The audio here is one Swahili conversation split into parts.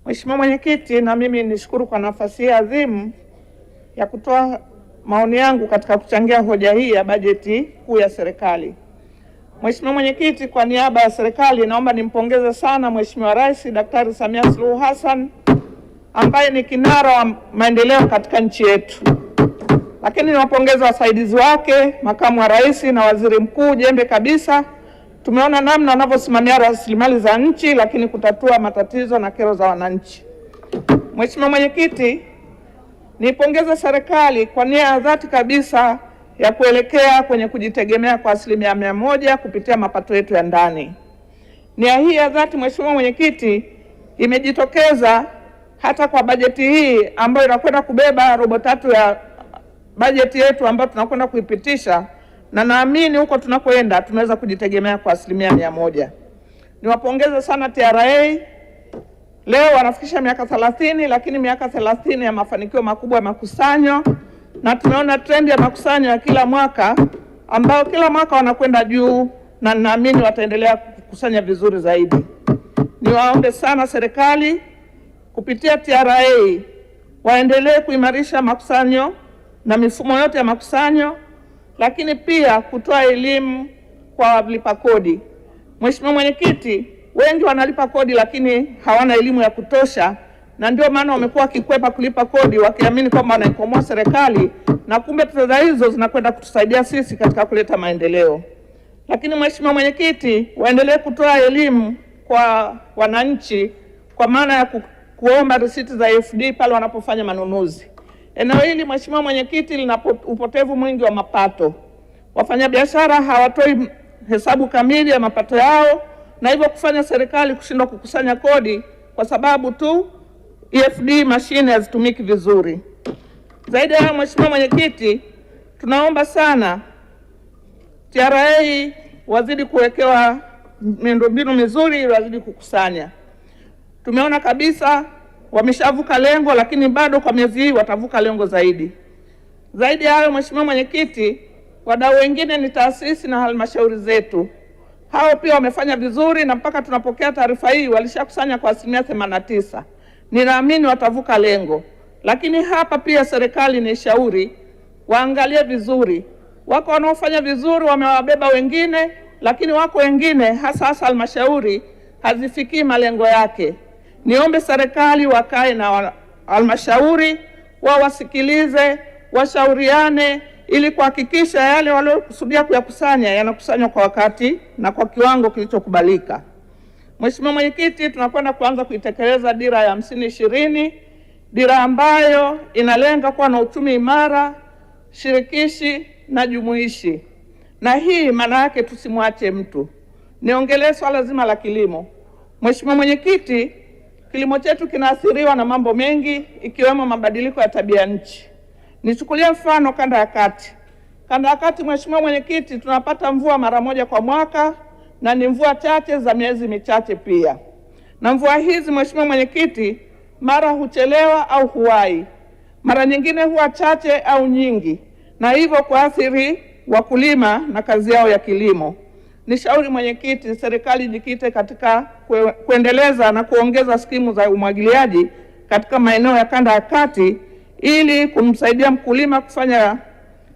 Mheshimiwa Mwenyekiti, na mimi nishukuru kwa nafasi hii adhimu ya kutoa maoni yangu katika kuchangia hoja hii ya bajeti kuu ya serikali. Mheshimiwa Mwenyekiti, kwa niaba ya serikali naomba nimpongeze sana Mheshimiwa Rais Daktari Samia Suluhu Hassan ambaye ni kinara wa maendeleo katika nchi yetu. Lakini niwapongeze wasaidizi wake, makamu wa rais na waziri mkuu jembe kabisa. Tumeona namna wanavyosimamia rasilimali za nchi lakini kutatua matatizo na kero za wananchi. Mheshimiwa Mwenyekiti, nipongeze serikali kwa nia ya dhati kabisa ya kuelekea kwenye kujitegemea kwa 100% kupitia mapato yetu ya ndani. Nia hii ya dhati, Mheshimiwa Mwenyekiti, imejitokeza hata kwa bajeti hii ambayo inakwenda kubeba robo tatu ya bajeti yetu ambayo tunakwenda kuipitisha, na naamini huko tunakoenda tunaweza kujitegemea kwa 100%. Niwapongeze sana TRA. Leo wanafikisha miaka 30, lakini miaka 30 ya mafanikio makubwa ya makusanyo, na tumeona trend ya makusanyo ya kila mwaka ambao kila mwaka wanakwenda juu, na naamini wataendelea kukusanya vizuri zaidi. Niwaombe sana serikali kupitia TRA waendelee kuimarisha makusanyo na mifumo yote ya makusanyo, lakini pia kutoa elimu kwa walipa kodi. Mheshimiwa Mwenyekiti, wengi wanalipa kodi lakini hawana elimu ya kutosha, na ndio maana wamekuwa wakikwepa kulipa kodi wakiamini kwamba wanaikomoa serikali, na kumbe fedha hizo zinakwenda kutusaidia sisi katika kuleta maendeleo. Lakini Mheshimiwa Mwenyekiti, waendelee kutoa elimu kwa wananchi kwa maana ya kuomba risiti za FD pale wanapofanya manunuzi. Eneo hili Mheshimiwa Mwenyekiti lina upotevu mwingi wa mapato. Wafanyabiashara hawatoi hesabu kamili ya mapato yao, na hivyo kufanya serikali kushindwa kukusanya kodi kwa sababu tu EFD mashine hazitumiki vizuri. Zaidi ya Mheshimiwa Mwenyekiti, tunaomba sana TRA wazidi kuwekewa miundombinu mizuri ili wazidi kukusanya. Tumeona kabisa wameshavuka lengo, lakini bado kwa miezi hii watavuka lengo zaidi. Zaidi ya hayo, Mheshimiwa Mwenyekiti, wadau wengine ni taasisi na halmashauri zetu. Hao pia wamefanya vizuri, na mpaka tunapokea taarifa hii walishakusanya kwa 89%. Ninaamini watavuka lengo. Lakini hapa pia serikali ni shauri waangalie vizuri. Wako wanaofanya vizuri wamewabeba wengine, lakini wako wengine hasa halmashauri hazifikii malengo yake. Niombe serikali wakae na halmashauri, wasikilize, washauriane ili kuhakikisha yale waliokusudia kuyakusanya yanakusanywa kwa wakati na kwa kiwango kilichokubalika. Mheshimiwa Mwenyekiti, tunakwenda kuanza kuitekeleza dira ya 50-20, dira ambayo inalenga kuwa na uchumi imara, shirikishi na jumuishi. Na hii maana yake tusimwache mtu. Niongelee swala zima la kilimo. Mheshimiwa Mwenyekiti, kilimo chetu kinaathiriwa na mambo mengi ikiwemo mabadiliko ya tabia nchi. Nichukulie mfano kanda ya kati. Kanda ya kati, Mheshimiwa Mwenyekiti, tunapata mvua mara moja kwa mwaka, na ni mvua chache za miezi michache pia. Na mvua hizi Mheshimiwa Mwenyekiti, mara huchelewa au huwai. Mara nyingine huwa chache au nyingi, na hivyo kuathiri wakulima na kazi yao ya kilimo. Nishauri Mwenyekiti, serikali jikite katika kuendeleza na kuongeza skimu za umwagiliaji katika maeneo ya kanda ya kati ili kumsaidia mkulima kufanya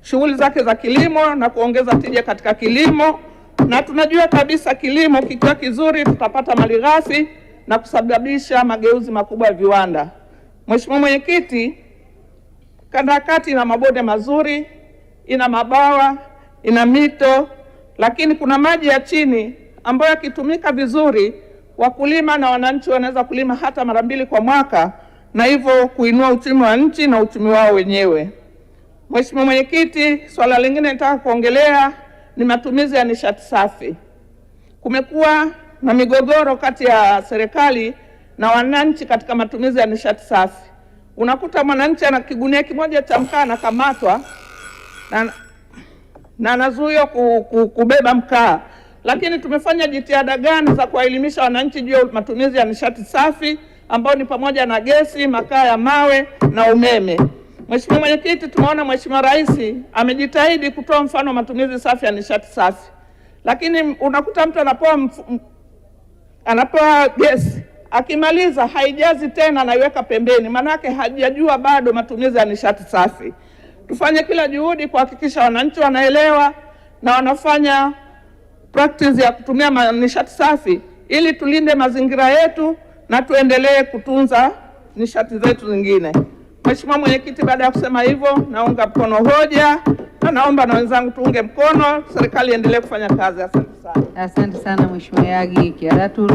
shughuli zake za kilimo na kuongeza tija katika kilimo. Na tunajua kabisa kilimo kikiwa kizuri tutapata malighafi na kusababisha mageuzi makubwa ya viwanda. Mheshimiwa Mwenyekiti, kanda ya kati ina mabonde mazuri, ina mabawa, ina mito, lakini kuna maji ya chini ambayo yakitumika vizuri wakulima na wananchi wanaweza kulima hata mara 2 kwa mwaka, na hivyo kuinua uchumi wa nchi na uchumi wao wenyewe. Mheshimiwa Mwenyekiti, swala lingine nataka kuongelea ni matumizi ya nishati safi. Kumekuwa na migogoro kati ya serikali na wananchi katika matumizi ya nishati safi. Unakuta mwananchi ana kigunia kimoja cha mkaa anakamatwa na anazuiwa kubeba mkaa. Lakini tumefanya jitihada gani za kuwaelimisha wananchi juu ya matumizi ya nishati safi ambao ni pamoja na gesi, makaa ya mawe na umeme? Mheshimiwa Mwenyekiti, tumeona Mheshimiwa Rais amejitahidi kutoa mfano wa matumizi safi ya nishati safi. Lakini unakuta mtu anapewa gesi akimaliza haijazi tena, naiweka pembeni, manake hajajua bado matumizi ya nishati safi. Tufanye kila juhudi kuhakikisha wananchi wanaelewa na wanafanya practice ya kutumia nishati safi, ili tulinde mazingira yetu na tuendelee kutunza nishati zetu zingine. Mheshimiwa Mwenyekiti, baada ya kusema hivyo, naunga mkono hoja na naomba na wenzangu tuunge mkono, serikali iendelee kufanya kazi. Asante sana. Asante sana Mheshimiwa Yagi Kiaratu.